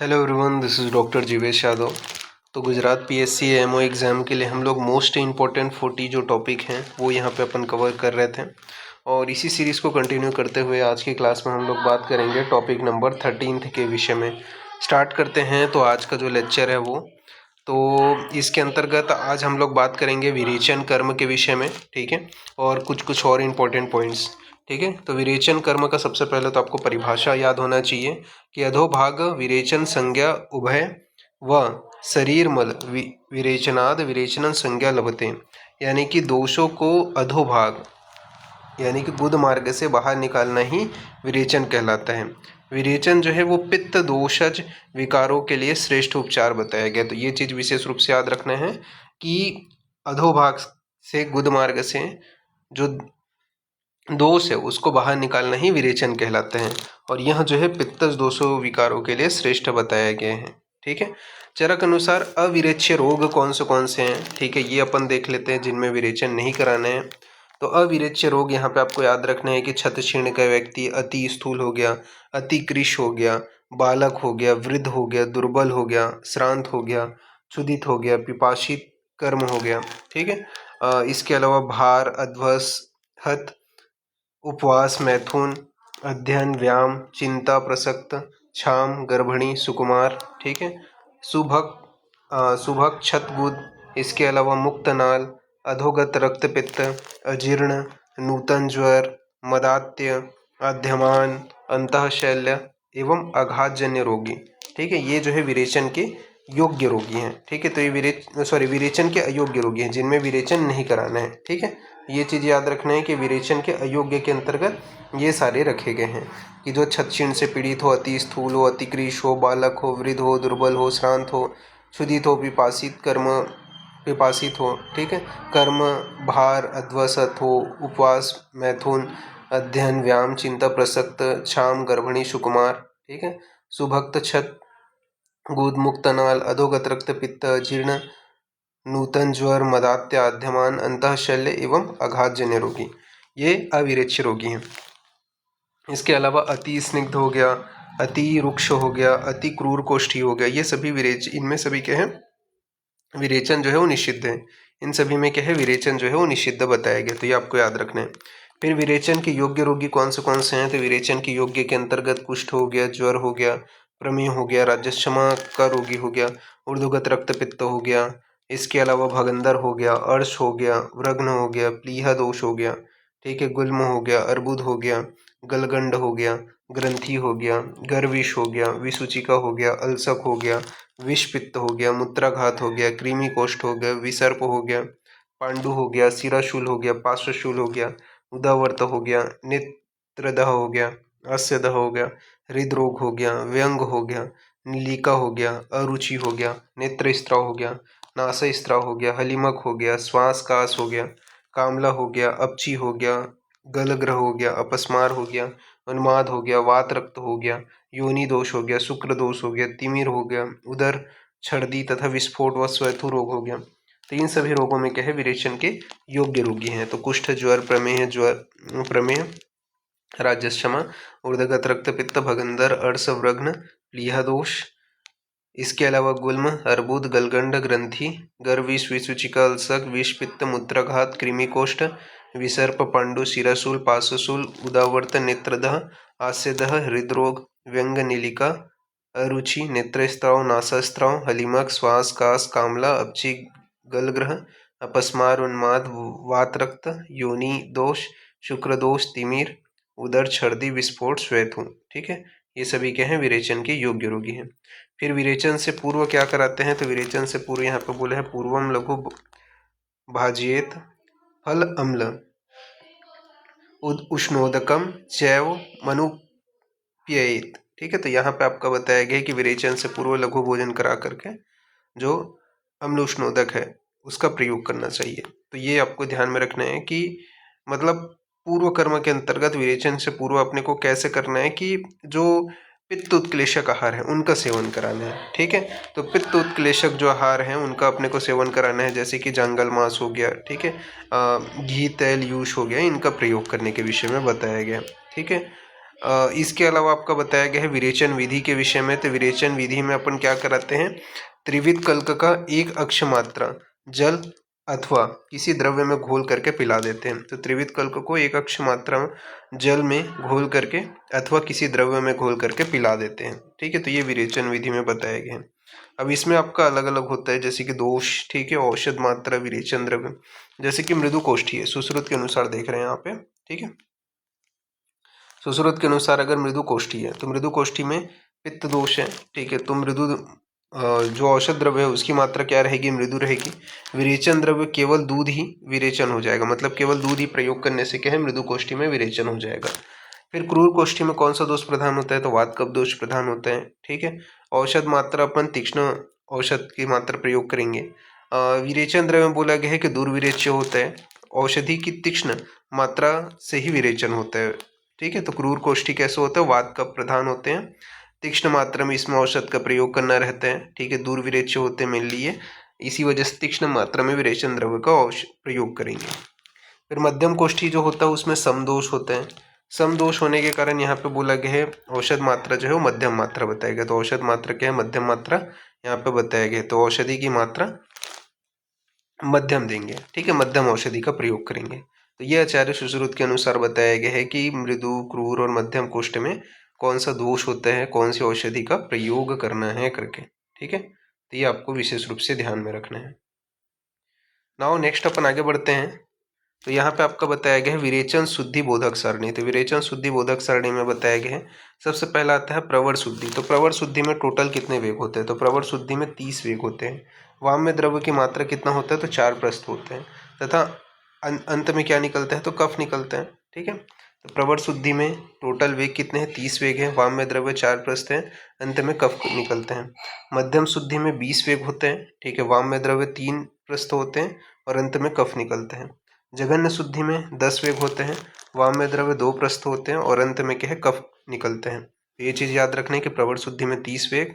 Hello everyone, this is doctor Jivesh Yadav. तो Gujarat PSC ammo exam के लिए हम लोग मोस्ट इम्पॉर्टेंट 40 जो टॉपिक हैं वो यहाँ पे अपन कवर कर रहे थे। और इसी सीरीज़ को कंटिन्यू करते हुए आज की क्लास में हम लोग बात करेंगे टॉपिक नंबर 13 के विषय में। स्टार्ट करते हैं। तो आज का जो लेक्चर है वो इसके अंतर्गत आज हम लोग बात करेंगे विरेचन कर्म के विषय में, ठीक है, और कुछ और इम्पोर्टेंट पॉइंट्स, ठीक है। तो विरेचन कर्म का सबसे पहले तो आपको परिभाषा याद होना चाहिए कि अधोभाग विरेचन संज्ञा उभय व शरीर मल विरेचनाद विरेचन संज्ञा लभते, यानी कि दोषों को अधोभाग यानी कि गुद मार्ग से बाहर निकालना ही विरेचन कहलाता है। विरेचन जो है वो पित्त दोषज विकारों के लिए श्रेष्ठ उपचार बताया गया। तो ये चीज़ विशेष रूप से याद रखना है कि अधोभाग से गुद मार्ग से जो दोष है उसको बाहर निकालना ही विरेचन कहलाते हैं। और यह जो है पित्तज दोषों विकारों के लिए श्रेष्ठ बताया गया है, ठीक है। चरक अनुसार अविरेच्य रोग कौन से हैं, ठीक है, ये अपन देख लेते हैं जिनमें विरेचन नहीं कराना है। तो अविरेच्य रोग यहाँ पे आपको याद रखना है कि छत क्षीण का व्यक्ति अति स्थूल हो गया, अति कृश हो गया, बालक हो गया, वृद्ध हो गया, दुर्बल हो गया, श्रांत हो गया, क्षुधित हो गया, पिपासित कर्म हो गया, ठीक है। इसके अलावा भार, अध्वस, हत, उपवास, मैथुन, अध्ययन, व्यायाम, चिंता, प्रसक्त, क्षाम, गर्भिणी, सुकुमार, ठीक है, सुभक सुभक, छतगुद, इसके अलावा मुक्तनाल, अधोगत रक्तपित्त, अजीर्ण, नूतन ज्वर, मदात्य, आद्यमान, अंतःशल्य एवं आघातजन्य रोगी, ठीक है, ये जो है विरेचन के योग्य रोगी हैं, ठीक है। तो ये विरेचन के अयोग्य रोगी हैं जिनमें विरेचन नहीं कराना है, ठीक है। ये चीज़ याद रखना है कि विरेचन के अयोग्य के अंतर्गत ये सारे रखे गए हैं कि जो छत्क्षीण से पीड़ित हो, अति स्थूल हो, अति कृश हो, बालक हो, वृद्ध हो, दुर्बल हो, श्रांत हो, क्षुधित हो, पिपासित हो, ठीक है, कर्म, भार, अध्वसत हो, उपवास, मैथुन, अध्ययन, व्यायाम, चिंता, प्रसक्त, क्षाम, गर्भिणी, सुकुमार, ठीक है, सुभक्त, छत गुद, मुक्तनाल, अधोगत रक्तपित्त, जीर्ण, नूतन ज्वर, मदात्य, आद्यमान, अंतःशल्य एवं आघातजन्य रोगी, ये अविरेच्य रोगी हैं। इसके अलावा अति स्निग्ध हो गया, अति रुक्ष हो गया, अति क्रूर कोष्ठी हो गया, ये सभी इनमें सभी क्या है, विरेचन जो है वो निषिद्ध है। इन सभी में क्या है, विरेचन जो है वो निषिद्ध बताया गया। तो ये आपको याद रखना है। फिर विरेचन के योग्य रोगी कौन से हैं। तो विरेचन के योग्य के अंतर्गत कुष्ठ हो गया, ज्वर हो गया, प्रमेह हो गया, राजश्रमा का रोगी हो गया, ऊर्ध्वगत रक्तपित्त हो गया, इसके अलावा भगंदर हो गया, अर्श हो गया, व्रग्न हो गया, प्लीहा दोष हो गया, ठीक है, गुल्म हो गया, अर्बुद हो गया, गलगंड हो गया, ग्रंथि हो गया, गर्विष हो गया, विसूचिका हो गया, अल्सक हो गया, विष पित्त हो गया, मूत्राघात हो गया, कृमि कोष्ठ हो गया, विसर्प हो गया, पांडु हो गया, सिराशूल हो गया, पार्श्वशूल हो गया, उदावर्त हो गया, नेत्रदह हो गया, अस्यदह हो गया, हृदरोग हो गया, व्यंग हो गया, नीलिका हो गया, अरुचि हो गया, नेत्र स्त्राव हो गया, नासा स्त्राव हो गया, हलिमक हो गया, श्वास कास हो गया, कामला हो गया, अपची हो गया, गलग्रह हो गया, अपस्मार हो गया, उन्माद हो गया, वात रक्त हो गया, योनि दोष हो गया, शुक्र दोष हो गया, तिमिर हो गया, उदर छर्दी तथा विस्फोट व स्वैथु रोग हो गया। तो इन सभी रोगों में क्या है, विरेचन के योग्य रोगी हैं। तो कुष्ठ, ज्वर, प्रमेह, राजश्रमा, ऊर्ध्वगत रक्तपित्त, भगंदर, अर्श, व्रग्न, प्लीहा दोष, इसके अलावा गुल्म, अर्बुद, गलगंड, ग्रंथि, गर्विष, विसूचिका, अल्सक, विष पित्त, मूत्राघात, कृमिकोष्ठ, विसर्प, पांडु, शिराशूल, पार्श्वशूल, उदावर्त, नेत्रदह, आस्यदह, हृदरोग, व्यंग, नीलिका, अरुचि, नेत्रस्त्राव, नासास्त्राव, हलिमक, श्वास कास, कामला, अपची, गलग्रह, अपस्मार, उन्माद, वातरक्त, योनि दोष, शुक्र दोष, तिमिर, उदर छर्दी, विस्फोट, श्वेत, ठीक है, ये सभी क्या हैं, विरेचन के योग्य रोगी हैं। फिर विरेचन से पूर्व क्या कराते हैं। तो विरेचन से पूर्व यहाँ पे बोले हैं पूर्वम लघु भाजियेत फल अम्ल उष्णोदकम चैव मनुप्येत, ठीक है। तो यहाँ पे आपका बताया गया कि विरेचन से पूर्व लघु भोजन करा करके जो अम्ल उष्णोदक है उसका प्रयोग करना चाहिए। तो ये आपको ध्यान में रखना है कि मतलब पूर्व कर्म के अंतर्गत विरेचन से पूर्व अपने को कैसे करना है कि जो पित्त उत्क्लेशक आहार है उनका सेवन कराना है, ठीक है। तो पित्त उत्क्लेशक जो आहार हैं उनका अपने को सेवन कराना है, जैसे कि जंगल मांस हो गया, ठीक है, घी, तेल, यूश हो गया, इनका प्रयोग करने के विषय में बताया गया, ठीक है। इसके अलावा आपका बताया गया है विरेचन विधि के विषय में। तो विरेचन विधि में अपन क्या कराते हैं, त्रिविध कल्क का एक अक्ष मात्रा जल अथवा किसी द्रव्य में घोल करके पिला देते हैं। तो त्रिविध कल्क को एक अक्ष मात्रा जल में घोल करके अथवा किसी द्रव्य में घोल करके पिला देते हैं। ठीक है, तो ये विरेचन विधि में बताया गया है। अब इसमें आपका अलग अलग होता है, जैसे कि दोष, ठीक है, औषध मात्रा, विरेचन द्रव्य। जैसे कि मृदु कोष्ठी है, सुश्रुत के अनुसार देख रहे हैं यहाँ पे, ठीक है। सुश्रुत के अनुसार अगर मृदु कोष्ठी है तो मृदु कोष्ठी में पित्त दोष है, ठीक है। तो मृदु जो औषध द्रव्य है उसकी मात्रा क्या रहेगी, मृदु रहेगी। विरेचन द्रव्य केवल दूध ही विरेचन हो जाएगा, मतलब केवल दूध ही प्रयोग करने से क्या है, मृदु कोष्ठी में विरेचन हो जाएगा। फिर क्रूर कोष्ठी में कौन सा दोष प्रधान होता है, तो वात कफ दोष प्रधान होता है, ठीक है। औषध मात्रा अपन तीक्ष्ण औषध की मात्रा प्रयोग करेंगे। विरेचन द्रव्य में बोला गया है कि दूरविरेच्य होता है, औषधि की तीक्ष्ण मात्रा से ही विरेचन होता है, ठीक है। तो क्रूर कोष्ठी कैसे होता है, वात कफ प्रधान होते हैं, तीक्ष्ण मात्रा में इसमें औषध का प्रयोग करना रहता है, ठीक है। दूर विरेच्य होते हैं मेनली ये, इसी वजह से तीक्ष्ण मात्रा में विरेचन द्रव्य का प्रयोग करेंगे। फिर मध्यम कोष्ठी जो होता है उसमें समदोष होते हैं। समदोष होने के कारण यहाँ पे बोला गया है औषध मात्रा जो है वो मध्यम मात्रा बताया गया। तो औषध मात्रा क्या है, मध्यम मात्रा यहाँ पे बताया गया। तो औषधि की मात्रा मध्यम देंगे, ठीक है, मध्यम औषधि का प्रयोग करेंगे। तो ये आचार्य सुश्रुत के अनुसार बताया गया है कि मृदु, क्रूर और मध्यम कोष्ठ में कौन सा दोष होता है, कौन सी औषधि का प्रयोग करना है करके, ठीक है। तो ये आपको विशेष रूप से ध्यान में रखना है। नाउ नेक्स्ट अपन आगे बढ़ते हैं। तो यहाँ पे आपका बताया गया है विरेचन शुद्धि बोधक सरणी। तो विरेचन शुद्धि बोधक सरणी में बताया गया है सबसे पहला आता है प्रवर शुद्धि। तो प्रवर शुद्धि में टोटल कितने वेग होते हैं, तो प्रवर शुद्धि में 30 वेग होते हैं। वाम में द्रव्य की मात्रा कितना होता है, तो 4 प्रस्थ होते हैं, तथा अंत में क्या निकलता है, तो कफ निकलता है, ठीक है। तो प्रवर शुद्धि में टोटल वेग कितने हैं, 30 वेग हैं। वाम में द्रव्य 4 प्रस्थ हैं, अंत में कफ निकलते हैं। मध्यम शुद्धि में 20 वेग होते हैं, ठीक है। वाम में द्रव्य 3 प्रस्थ होते हैं और अंत में कफ निकलते हैं। जघन्य शुद्धि में 10 वेग होते हैं, वाम में द्रव्य 2 प्रस्थ होते हैं और अंत में क्या है, कफ निकलते हैं। तो ये चीज़ याद रखना है कि प्रवर शुद्धि में 30 वेग,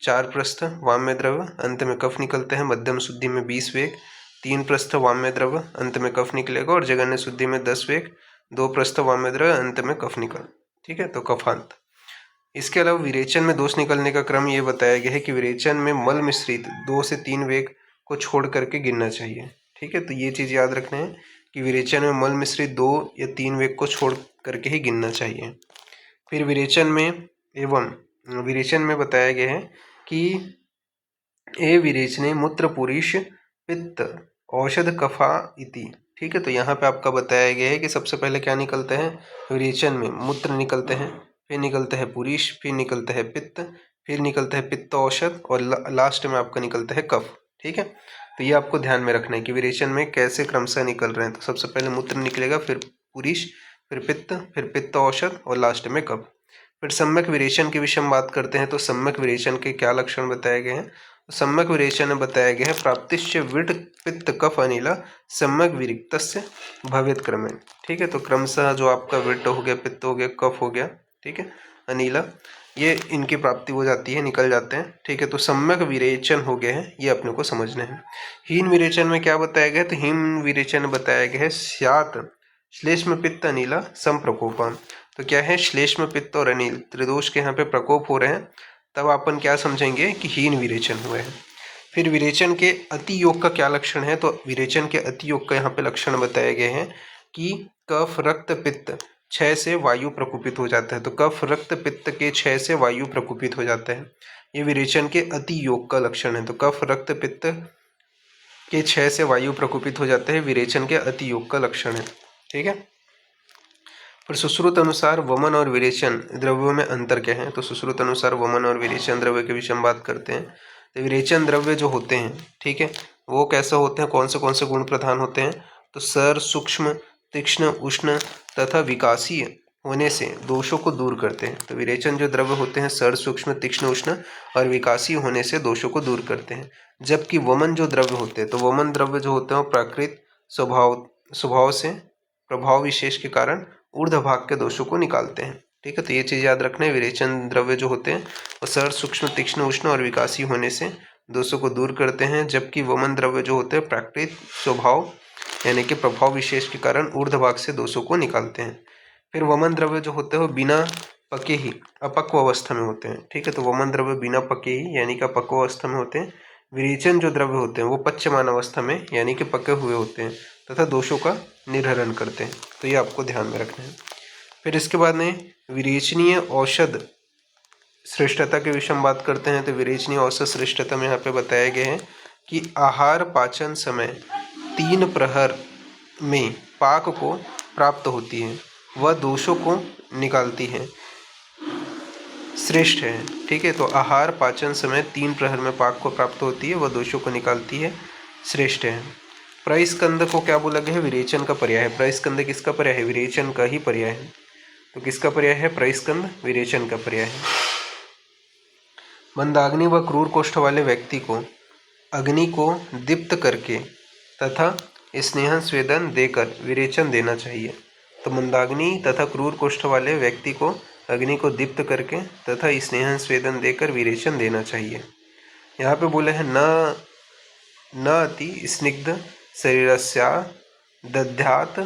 4 प्रस्थ, वाम में द्रव्य, अंत में कफ निकलते हैं। मध्यम शुद्धि में 20 वेग, 3 प्रस्थ, वाम में द्रव्य, अंत में कफ निकलेगा। और जघन्य शुद्धि में 10 वेग, 2 प्रस्थ, वाम में द्रव्य, अंत में कफ निकल, ठीक है, तो कफांत। इसके अलावा विरेचन में दोष निकलने का क्रम ये बताया गया है कि विरेचन में मल मिश्रित 2 से 3 वेग को छोड़ करके गिनना चाहिए, ठीक है। तो ये चीज़ याद रखना है कि विरेचन में मल मिश्रित 2 या 3 वेग को छोड़ करके ही गिनना चाहिए। फिर विरेचन में बताया गया है कि ए विरेचने मूत्र पुरीश पित्त औषध कफा इति, ठीक है। तो यहाँ पे आपका बताया गया है कि सबसे पहले क्या निकलता है, विरेचन में मूत्र निकलते हैं, फिर निकलता है पुरीश, फिर निकलता है पित्त, फिर निकलता है पित्त औषध और लास्ट में आपका निकलता है कफ, ठीक है। तो ये आपको ध्यान में रखना है कि विरेचन में कैसे क्रमशः निकल रहे हैं। तो सबसे पहले मूत्र निकलेगा, फिर पुरीश, फिर पित्त औषध और लास्ट में कफ। फिर सम्यक विरेचन के विषय में बात करते हैं। तो सम्यक विरेचन के क्या लक्षण बताए गए हैं, सम्यक विरेचन में बताया गया है प्राप्तिश्च विट पित्त कफ अनिला सम्यक विरिक्तस्य भवेत् क्रमेण, ठीक है। तो क्रमशः जो आपका विट हो गया, पित्त हो गया, कफ हो गया, ठीक है, अनिला, ये इनकी प्राप्ति हो जाती है, निकल जाते हैं, ठीक है। तो सम्यक विरेचन हो गए हैं, ये अपने को समझना है। हीन विरेचन में क्या बताया गया है, तो हीन विरेचन में बताया गया है स्यात् श्लेष्म पित्त अनिला संप्रकोपा। तो क्या है, श्लेष्म पित्त और अनिल त्रिदोष के यहाँ पे प्रकोप हो रहे हैं, तब अपन क्या समझेंगे कि हीन विरेचन हुए हैं। फिर विरेचन के अति योग का क्या लक्षण है, तो विरेचन के अति योग का यहाँ पे लक्षण बताए गए हैं कि कफ रक्त पित्त क्षय से वायु प्रकुपित हो जाता है। तो कफ रक्त पित्त के क्षय से वायु प्रकुपित हो जाता है, ये विरेचन के अति योग का लक्षण है। तो कफ रक्त पित्त के क्षय से वायु प्रकुपित हो जाता है, विरेचन के अति योग का लक्षण है, ठीक है। फिर सुश्रुत अनुसार वमन और विरेचन द्रव्यों में अंतर क्या है, तो सुश्रुत अनुसार वमन और विरेचन द्रव्य के विषय में बात करते हैं। तो विरेचन द्रव्य जो होते हैं, ठीक है, वो कैसे होते हैं, कौन से गुण प्रधान होते हैं, तो सर, सूक्ष्म, तीक्ष्ण, उष्ण तथा विकासीय होने से दोषों को दूर करते हैं। तो विरेचन जो द्रव्य होते हैं सर, सूक्ष्म, तीक्ष्ण, उष्ण और विकासीय होने से दोषों को दूर करते हैं। जबकि वमन जो द्रव्य होते हैं, तो वमन द्रव्य जो होते हैं वो प्राकृत स्वभाव से प्रभाव विशेष के कारण ऊर्ध्व भाग के दोषों को निकालते हैं, ठीक है। तो ये चीज़ याद रखना है, विरेचन द्रव्य जो होते हैं वो सर, सूक्ष्म, तीक्ष्ण, उष्ण और विकासीय होने से दोषों को दूर करते हैं। जबकि वमन द्रव्य जो होते हैं प्राकृत स्वभाव यानी कि प्रभाव विशेष के कारण ऊर्ध्व भाग से दोषों को निकालते हैं। फिर वमन द्रव्य जो होते हैं वो बिना पके ही अपक्व अवस्था में होते हैं। ठीक है, तो वमन द्रव्य बिना पके ही यानी कि अपक्व अवस्था में होते हैं। विरेचन जो द्रव्य होते हैं वो पच्यमान अवस्था में यानी कि पके हुए होते हैं तथा दोषों का निर्हरण करते हैं। तो ये आपको ध्यान में रखना है। फिर इसके बाद में विरेचनीय औषध श्रेष्ठता के विषय में बात करते हैं। तो विरेचनीय औषध श्रेष्ठता में यहाँ पे बताया गया है कि आहार पाचन समय 3 प्रहर में पाक को प्राप्त होती है, वह दोषों को निकालती है, श्रेष्ठ है। ठीक है, तो आहार पाचन समय 3 प्रहर में पाक को प्राप्त होती है, वह दोषों को निकालती है, श्रेष्ठ है। प्रस्कंद को क्या बोला गया है? विरेचन का पर्याय है। प्रस्कंद किसका पर्याय है? विरेचन का ही पर्याय है। तो किसका पर्याय है? प्रस्कंद विरेचन का पर्याय है। मंदाग्नि व क्रूर कोष्ठ वाले व्यक्ति को अग्नि को दीप्त करके तथा स्नेहन स्वेदन देकर विरेचन देना चाहिए। तो मंदाग्नि तथा क्रूर कोष्ठ वाले व्यक्ति को अग्नि को दीप्त करके तथा स्नेहन स्वेदन देकर विरेचन देना चाहिए। यहाँ पे बोले हैं न अति स्निग्ध शरीरस्या दध्यात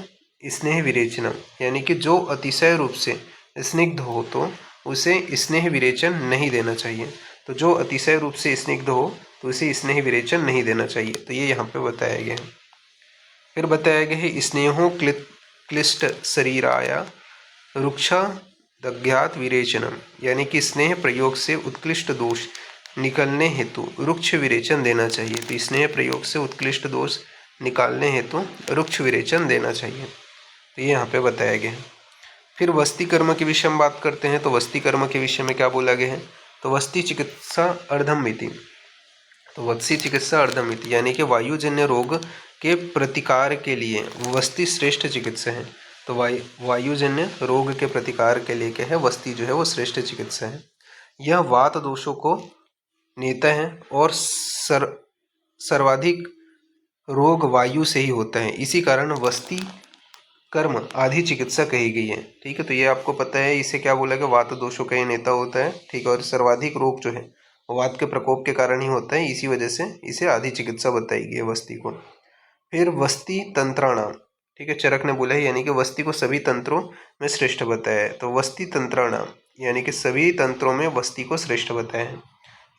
स्नेह विरेचनम, यानी कि जो अतिशय रूप से स्निग्ध हो तो उसे स्नेह विरेचन नहीं देना चाहिए। तो जो अतिशय रूप से स्निग्ध हो तो उसे स्नेह विरेचन नहीं देना चाहिए। तो ये यहाँ पे बताया गया है। फिर बताया गया है स्नेहो क्लिष्ट शरीराया रुक्षा दग्ध्यात विरेचनम, यानी कि स्नेह प्रयोग से उत्कृष्ट दोष निकलने हेतु रुक्ष विरेचन देना चाहिए। तो स्नेह प्रयोग से उत्कृष्ट दोष निकालने हेतु रुक्ष विरेचन देना चाहिए। तो ये यहाँ पे बताया गया है। फिर वस्ती कर्म के विषय में बात करते हैं। तो वस्ती कर्म के विषय में क्या बोला गया है? तो वस्ती चिकित्सा अर्धमिति। तो वस्ती चिकित्सा अर्धमिति यानी कि वायुजन्य रोग के प्रतिकार के लिए वस्ती श्रेष्ठ चिकित्सा है। तो वायुजन्य रोग के प्रतिकार के लिए क्या है? वस्ती जो है वो श्रेष्ठ चिकित्सा है। यह वात दोषों को नेता है और सर्वाधिक रोग वायु से ही होता है, इसी कारण वस्ती कर्म आदि चिकित्सा कही गई है। ठीक है, तो ये आपको पता है, इसे क्या बोला गया? वात दोषों का ये नेता होता है। ठीक है, और सर्वाधिक रोग जो है वात के प्रकोप के कारण ही होता है, इसी वजह से इसे आदि चिकित्सा बताई गई है वस्ती को। फिर वस्ती तंत्राणाम, ठीक है, चरक ने बोला है, यानी कि वस्ती को सभी तंत्रों में श्रेष्ठ बताया है। तो वस्ती तंत्राणाम यानी कि सभी तंत्रों में वस्ती को श्रेष्ठ बताया है,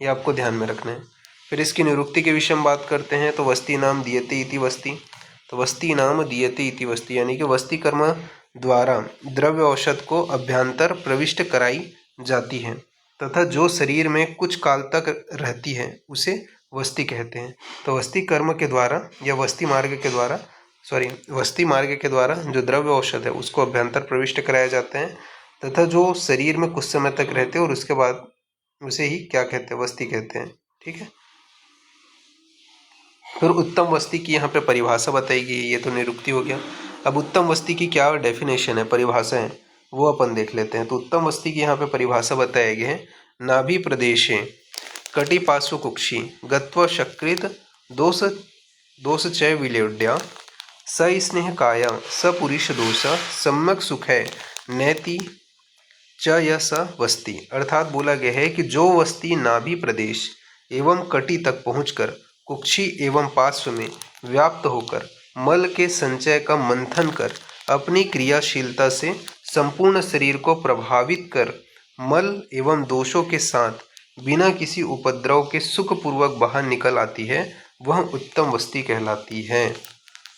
ये आपको ध्यान में रखना है। फिर इसकी निरुक्ति के विषय में बात करते हैं। तो वस्ती नाम दीयते इति वस्ती। तो वस्ती नाम दीयते इति वस्ती यानी कि वस्ती कर्म द्वारा द्रव्य औषध को अभ्यंतर प्रविष्ट कराई जाती है तथा जो शरीर में कुछ काल तक रहती है उसे वस्ती कहते हैं। तो वस्ती कर्म के द्वारा या वस्ती मार्ग के द्वारा जो द्रव्य औषध है उसको अभ्यंतर प्रविष्ट कराया जाता है तथा जो शरीर में कुछ समय तक रहते हैं और उसके बाद उसे ही क्या कहते हैं? वस्ती कहते हैं। ठीक है, फिर उत्तम वस्ती की यहाँ पे परिभाषा बताई गई। ये तो निरुक्ति हो गया। अब उत्तम वस्ती की क्या डेफिनेशन है, परिभाषा है, वो अपन देख लेते हैं। तो उत्तम वस्ती की यहाँ पे परिभाषा बताया गया है। नाभि प्रदेशे कटिपार्श्व कुक्षी गत्वा शकृत दोष चय विलेड्या स स्नेह काया स पुरुष दोष सम्यक सुख है नैति च य स वस्ती। अर्थात बोला गया है कि जो वस्ती नाभि प्रदेश एवं कटी तक पहुंचकर कुक्षी एवं पार्श्व में व्याप्त होकर मल के संचय का मंथन कर अपनी क्रियाशीलता से संपूर्ण शरीर को प्रभावित कर मल एवं दोषों के साथ बिना किसी उपद्रव के सुखपूर्वक बाहर निकल आती है, वह उत्तम वस्ती कहलाती है।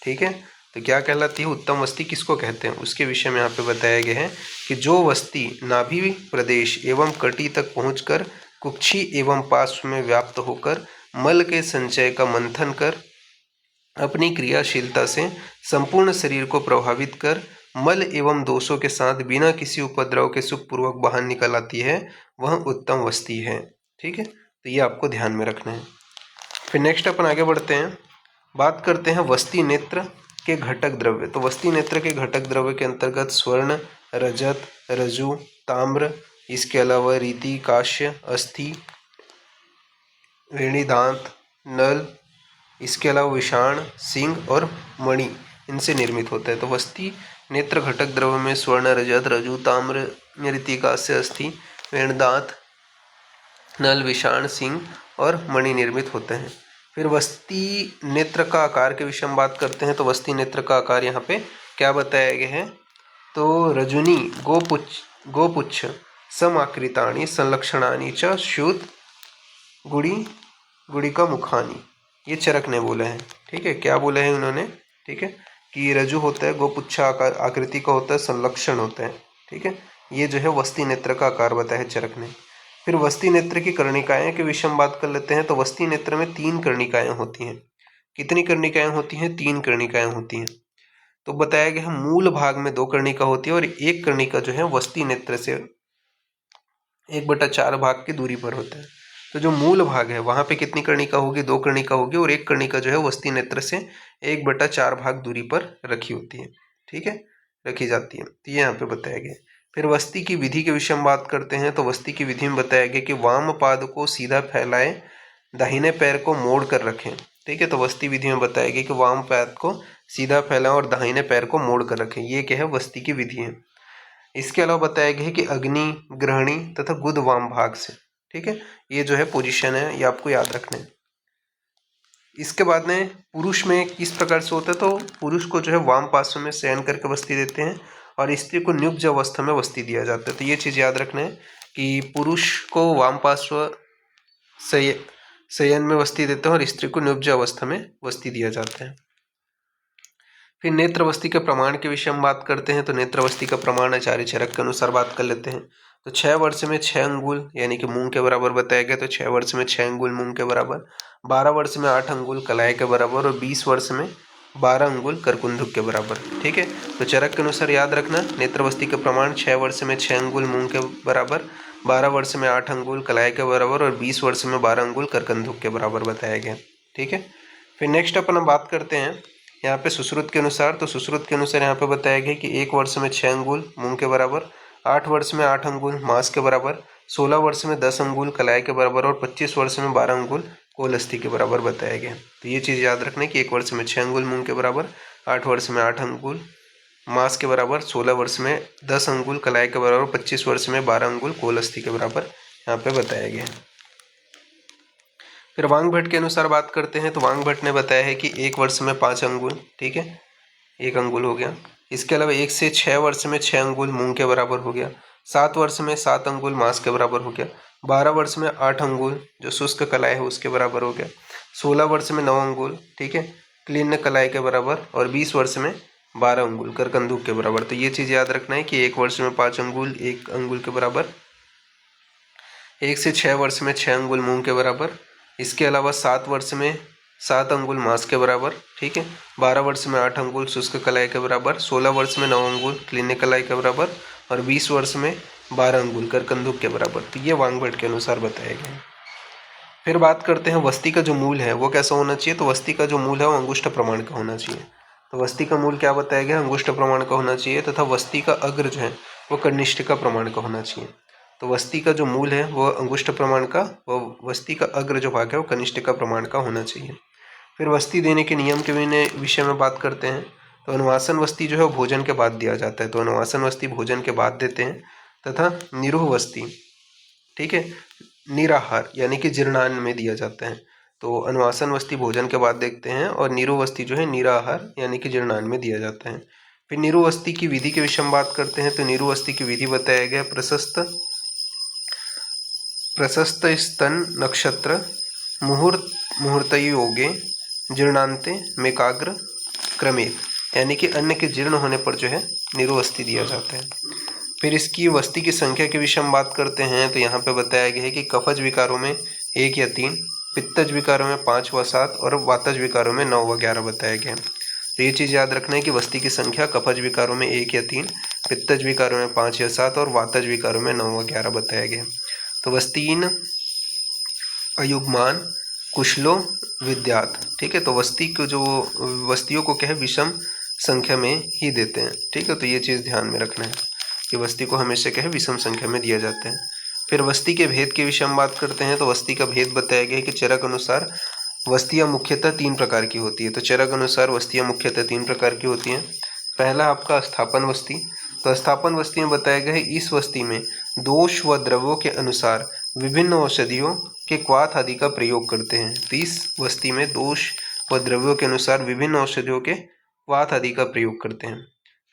ठीक है, तो क्या कहलाती है? उत्तम वस्ती किसको कहते हैं उसके विषय में यहाँ पे बताया गया है कि जो वस्ती नाभि प्रदेश एवं कटी तक पहुंचकर कुक्षी एवं पार्श्व में व्याप्त होकर मल के संचय का मंथन कर अपनी क्रियाशीलता से संपूर्ण शरीर को प्रभावित कर मल एवं दोषों के साथ बिना किसी उपद्रव के सुखपूर्वक बाहर निकल आती है, वह उत्तम वस्ती है। ठीक है, तो ये आपको ध्यान में रखना है। फिर नेक्स्ट अपन आगे बढ़ते हैं, बात करते हैं वस्ती नेत्र के घटक द्रव्य। तो वस्ती नेत्र के घटक द्रव्य के अंतर्गत स्वर्ण, रजत, रजु, ताम्र, इसके अलावा रीति, काश्य, अस्थि, वेणीदांत, नल, इसके अलावा विषाण, सिंह और मणि इनसे निर्मित होता है। तो वस्ती नेत्र घटक द्रव्य में स्वर्ण, रजत, रजु, ताम्र, रीति, काश्य, अस्थि, वेणीदांत, नल, विषाण, सिंह और मणि निर्मित होते हैं। फिर वस्ती नेत्र का आकार के विषय में बात करते हैं। तो वस्ती नेत्र का आकार यहाँ पे क्या बताया गया है? तो रजुनी गोपुच्छ समाकृतानि संलक्षणानि च स्युत् गुड़िका मुखानी। ये चरक ने बोले हैं। ठीक है, क्या बोले हैं उन्होंने? ठीक है, कि रज्जु होता है, गोपुच्छा आकृति का होता है, संलक्षण होता है। ठीक है, ये जो है वस्ती नेत्र का आकार बताया है चरक ने। फिर वस्ती नेत्र की कर्णिकाएं के विषय में बात कर लेते हैं। तो वस्ती नेत्र में 3 कर्णिकाएं होती हैं। कितनी कर्णिकाएं होती हैं? 3 कर्णिकाएं होती हैं। तो बताया गया है मूल भाग में 2 कर्णिका होती है और 1 कर्णिका जो है वस्ती नेत्र से 1/4 भाग की दूरी पर होता है। तो जो मूल भाग है वहां पे कितनी कर्णिका होगी? 2 कर्णिका होगी और 1 कर्णिका जो है वस्ती नेत्र से 1/4 भाग दूरी पर रखी होती है। ठीक है, रखी जाती है। तो ये यहाँ पे बताया गया। फिर वस्ती की विधि के विषय में बात करते हैं। तो वस्ती की विधि में बताया गया कि वाम पाद को सीधा फैलाएं, दाहिने पैर को मोड़ कर रखें। ठीक है, तो वस्ती विधि में बताया गया कि वाम पैर को सीधा फैलाएं और दाहिने पैर को मोड़ कर रखें। ये क्या है? वस्ती की विधि है। इसके अलावा बताया गया है कि अग्नि, ग्रहणी तथा गुद वाम भाग से। ठीक है, ये जो है पोजीशन है, ये आपको याद रखना है। इसके बाद में पुरुष में किस प्रकार से होता है? तो पुरुष को जो है वाम पार्श्व में शयन करके वस्ती देते हैं और स्त्री को नियुब्ज अवस्था में वस्ती दिया जाता है। तो ये चीज़ याद रखना है कि पुरुष को वाम पार्श्व शयन में वस्ती देते हैं और स्त्री को नियुब्ज अवस्था में वस्ती दिया जाता है। फिर नेत्रवस्ती के प्रमाण के विषय में बात करते हैं। तो नेत्रवस्ती का प्रमाण आचार्य चरक के अनुसार बात कर लेते हैं। तो 6 वर्ष में 6 अंगुल यानी कि मूंग के बराबर बताया गया। तो 6 वर्ष में 6 अंगुल मूंग के बराबर, 12 वर्ष में 8 अंगुल कलाई के बराबर और 20 वर्ष में 12 अंगुल करकुंधुक के बराबर। ठीक है, तो चरक के अनुसार याद रखना नेत्रवस्ती के प्रमाण 6 वर्ष में 6 अंगुल मूंग के बराबर, 12 वर्ष में 8 अंगुल कलाई के बराबर और 20 वर्ष में 12 अंगुल करकुंधुक के बराबर बताया गया। ठीक है, फिर नेक्स्ट अपन हम बात करते हैं यहाँ पे सुश्रुत के अनुसार। तो सुश्रुत के अनुसार यहाँ पे बताया गया कि 1 वर्ष में 6 अंगुल मूंग के बराबर, 8 वर्ष में 8 अंगुल मांस के बराबर, 16 वर्ष में 10 अंगुल कलाई के बराबर और 25 वर्ष में 12 अंगुल कोलस्थी के बराबर बताया गया। तो ये चीज़ याद रखना है कि 1 वर्ष में 6 अंगुल मूंग के बराबर, 8 वर्ष में 8 अंगुल मांस के बराबर, 16 वर्ष में 10 अंगुल कलाई के बराबर, 25 वर्ष में 12 अंगुल कोलस्थी के बराबर यहाँ पे बताया गया। फिर वांग भट्ट के अनुसार बात करते हैं। तो वांग भट्ट ने बताया है कि 1 वर्ष में 5 अंगुल, ठीक है, 1 अंगुल हो गया। इसके अलावा 1 से 6 वर्ष में 6 अंगुल मूंग के बराबर हो गया, 7 वर्ष में 7 अंगुल मांस के बराबर हो गया, 12 वर्ष में 8 अंगुल जो शुष्क कलाई है उसके बराबर हो गया, 16 वर्ष में 9 अंगुल, ठीक है, क्लीन कलाई के बराबर और 20 वर्ष में 12 अंगुल करकंदूक के बराबर। तो ये चीज़ याद रखना है कि 1 वर्ष में 5 अंगुल 1 अंगुल के बराबर, 1 से 6 वर्ष में 6 अंगुल मूंग के बराबर, इसके अलावा 7 वर्ष में 7 अंगुल मांस के बराबर, ठीक है, 12 वर्ष में 8 अंगुल शुष्क कलाई के बराबर, 16 वर्ष में 9 अंगुल क्लीनिक कलाई के बराबर और 20 वर्ष में 12 अंगुल करकंदूक के बराबर। तो ये वांग भट्ट के अनुसार बताया गया। फिर बात करते हैं वस्ती का जो मूल है वो कैसा होना चाहिए। तो वस्ती का जो मूल है वो अंगुष्ठ प्रमाण का होना चाहिए। तो वस्ती का मूल क्या बताया गया? अंगुष्ठ प्रमाण का होना चाहिए तथा वस्ती का अग्र जो है वो कनिष्ठ का प्रमाण का होना चाहिए। तो वस्ती का जो मूल है वो अंगुष्ठ प्रमाण का, वो वस्ती का अग्र जो भाग है वो कनिष्ठ का प्रमाण का होना चाहिए। फिर वस्ती देने के नियम के विषय में बात करते हैं। तो अनुवासन वस्ती जो है वो भोजन के बाद दिया जाता है। तो अनुवासन वस्ती भोजन के बाद देते हैं तथा निरूह वस्ती, ठीक है, निराहार यानी कि जीर्णान्न में दिया जाता है। तो अनुवासन वस्ती भोजन के बाद देखते हैं और निरूह वस्ती जो है निराहार यानी कि जीर्णान्न में दिया जाता है। फिर निरूह वस्ती की विधि के विषय में बात करते हैं। तो निरूह वस्ती की विधि बताया गया प्रशस्त स्तन नक्षत्र मुहूर्त योगे जीर्णांते मेकाग्र क्रमित, यानी कि अन्न के जीर्ण होने पर जो है निरूह वस्ती दिया जाता है। फिर इसकी वस्ती की संख्या के विषय में बात करते हैं। तो यहाँ पे बताया गया है कि कफज विकारों में 1 या 3, पित्तज विकारों में 5 व 7 और वातज विकारों में 9 व 11 बताया गया। तो ये चीज़ याद रखना है कि वस्ती की संख्या कफज विकारों में 1 या 3, पित्तज विकारों में 5 या 7 और वातज विकारों में 9 व 11 बताया गया। तो वस्तीन अयुग्मान कुशलो विद्यात, ठीक है, तो वस्ती को जो वस्तियों को क्या है विषम संख्या में ही देते हैं, ठीक है। तो ये चीज़ ध्यान में रखना है कि वस्ती को हमेशा क्या है विषम संख्या में दिया जाता है। फिर वस्ती के भेद के विषय में बात करते हैं। तो वस्ती का भेद बताया गया है कि चरक अनुसार वस्तियाँ मुख्यतः 3 प्रकार की होती है। तो चरक अनुसार वस्तियाँ मुख्यतः 3 प्रकार की होती हैं। पहला आपका स्थापन वस्ती। तो स्थापन वस्ती में बताया गया है इस वस्ती में दोष व द्रव्यों के अनुसार विभिन्न औषधियों के क्वाथ आदि का प्रयोग करते हैं। तो इस वस्ती में दोष व द्रव्यों के अनुसार विभिन्न औषधियों के क्वाथ आदि का प्रयोग करते हैं।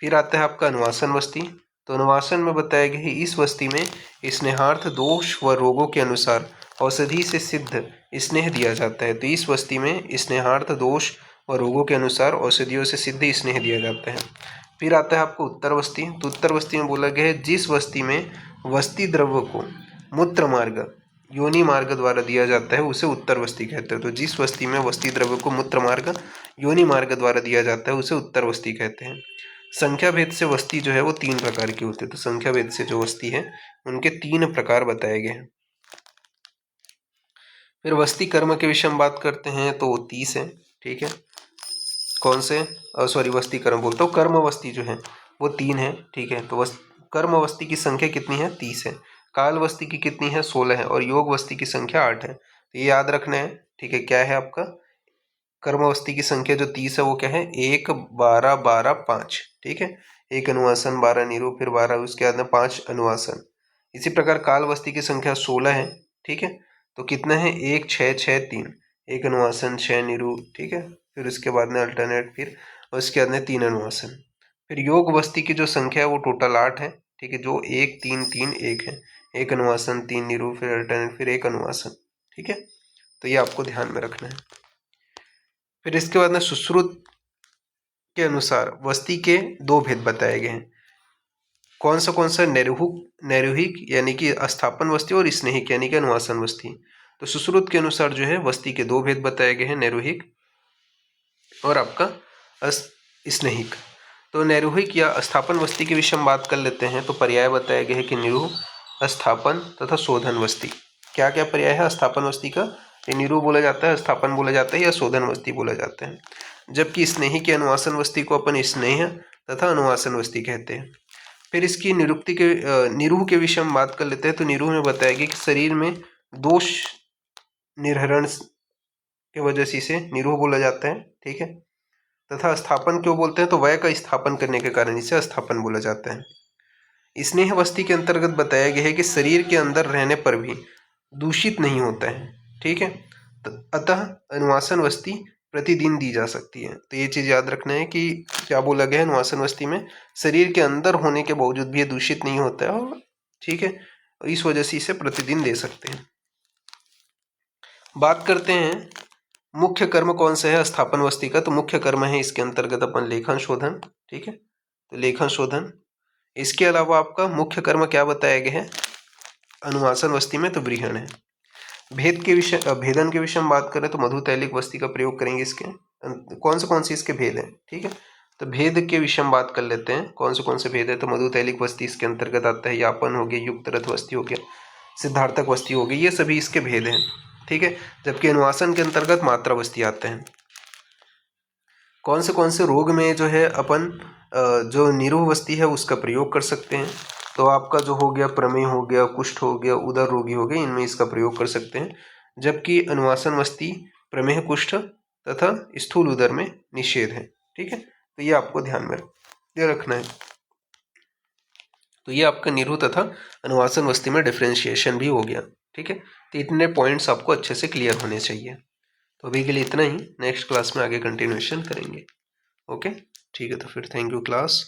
फिर आता है आपका अनुवासन वस्ती। तो अनुवासन में बताया गया है इस वस्ती में स्नेहार्थ दोष व रोगों के अनुसार औषधि से सिद्ध स्नेह दिया जाता है। तो इस वस्ती में स्नेहार्थ दोष व रोगों के अनुसार औषधियों से सिद्ध स्नेह दिया जाता है। फिर आता है आपको उत्तर वस्ती। तो उत्तर वस्ती में बोला गया है जिस वस्ती में वस्ती द्रव्य को मूत्र मार्ग योनि मार्ग द्वारा दिया जाता है उसे उत्तर वस्ती कहते हैं। तो जिस वस्ती में वस्ती द्रव्य को मूत्र मार्ग योनि मार्ग द्वारा दिया जाता है उसे उत्तर वस्ती कहते हैं। संख्या भेद से वस्ती जो है वो 3 प्रकार की होती है। तो संख्या भेद से जो वस्ती है उनके 3 प्रकार बताए गए हैं। फिर वस्ती कर्म के विषय में बात करते हैं तो 30 है। ठीक है, कौन से सॉरी वस्ती कर्म बोलता हूँ, कर्म वस्ती जो है वो 3 है। ठीक है, तो कर्म वस्ती की संख्या कितनी है? 30 है। काल वस्ती की कितनी है? 16 है। और योग वस्ती की संख्या 8 है। तो ये याद रखना है। ठीक है, क्या है आपका कर्म वस्ती की संख्या जो 30 है वो क्या है? 1 12 12 5। ठीक है, 1 अनुवासन 12 निरूप फिर 12 उसके बाद में 5 अनुवासन। इसी प्रकार काल वस्ती की संख्या 16 है। ठीक है, तो कितना है? 1 6 6 3, 1 अनुवासन 6 निरूप। ठीक है, फिर उसके बाद में अल्टरनेट, फिर उसके बाद में 3 अनुवासन। फिर योग वस्ती की जो संख्या है वो टोटल 8 है। ठीक है, जो 1 3 3 1 है, 1 अनुवासन 3 निरूप फिर अल्टरनेट फिर 1 अनुवासन। ठीक है, तो ये आपको ध्यान में रखना है। फिर इसके बाद में सुश्रुत के अनुसार वस्ती के 2 भेद बताए गए हैं। कौन सा? नैरुहिक यानी कि स्थापन वस्ती और स्नेहिक यानी कि अनुवासन वस्ती। तो सुश्रुत के अनुसार जो है वस्ती के 2 भेद बताए गए हैं, नैरुहिक और आपका स्नेहिक। तो नैरुहिक या स्थापन वस्ती के विषय में बात कर लेते हैं। तो पर्याय बताया गया है कि निरूह, स्थापन तथा शोधन वस्ती। क्या क्या पर्याय है स्थापन वस्ती का? निरूह बोला जाता है, स्थापन बोला जाता है या शोधन वस्ती बोला जाता है। जबकि स्नेही की अनुवासन वस्ती को अपन स्नेह तथा अनुवासन वस्ती कहते हैं। फिर इसकी निरुक्ति के निरूह के विषय में बात कर लेते हैं। तो निरूह में बताया गया कि शरीर में दोष निर्हरण के वजह से इसे निरूह बोला जाता है। ठीक है, तथा स्थापन क्यों बोलते हैं? तो वय का स्थापन करने के कारण इसे स्थापन बोला जाता है। स्नेह वस्ती के अंतर्गत बताया गया है कि शरीर के अंदर रहने पर भी दूषित नहीं होता है। ठीक है, अतः अनुवासन वस्ती प्रतिदिन दी जा सकती है। तो ये चीज़ याद रखना है कि क्या बोला गया है अनुवासन वस्ती में, शरीर के अंदर होने के बावजूद भी ये दूषित नहीं होता है। और ठीक है, इस वजह से इसे प्रतिदिन दे सकते हैं। बात करते हैं मुख्य कर्म कौन सा है स्थापन वस्ती का। तो मुख्य कर्म है इसके अंतर्गत अपन लेखन शोधन। ठीक है, तो लेखन शोधन। इसके अलावा आपका मुख्य कर्म क्या बताया गया है अनुवासन वस्ती में? तो ब्रीहण है। भेद के विषय भेदन के विषय में बात करें तो मधु तैलिक वस्ती का प्रयोग करेंगे। इसके कौन से इसके भेद हैं? ठीक है, तो भेद के विषय में बात कर लेते हैं। कौन से भेद है? तो मधु तैलिक वस्ती इसके अंतर्गत आता है, यापन हो गया, युक्त रथ वस्ती हो गया, सिद्धार्थक वस्ती हो गई, ये सभी इसके भेद हैं। ठीक है, जबकि अनुवासन के अंतर्गत मात्रा वस्ती आते हैं। कौन से रोग में जो है अपन जो निरूह वस्ती है उसका प्रयोग कर सकते हैं? तो आपका जो हो गया प्रमेह हो गया, कुष्ठ हो गया, उदर रोगी हो गए, इनमें इसका प्रयोग कर सकते हैं। जबकि अनुवासन वस्ती प्रमेह, कुष्ठ तथा स्थूल उदर में निषेध है। ठीक है, तो ये आपको ध्यान में रखना है। तो ये आपका निरूह तथा अनुवासन वस्ती में डिफ्रेंशिएशन भी हो गया। ठीक है, तो इतने पॉइंट्स आपको अच्छे से क्लियर होने चाहिए। तो अभी के लिए इतना ही, नेक्स्ट क्लास में आगे कंटिन्यूएशन करेंगे। ओके, ठीक है, तो फिर थैंक यू क्लास।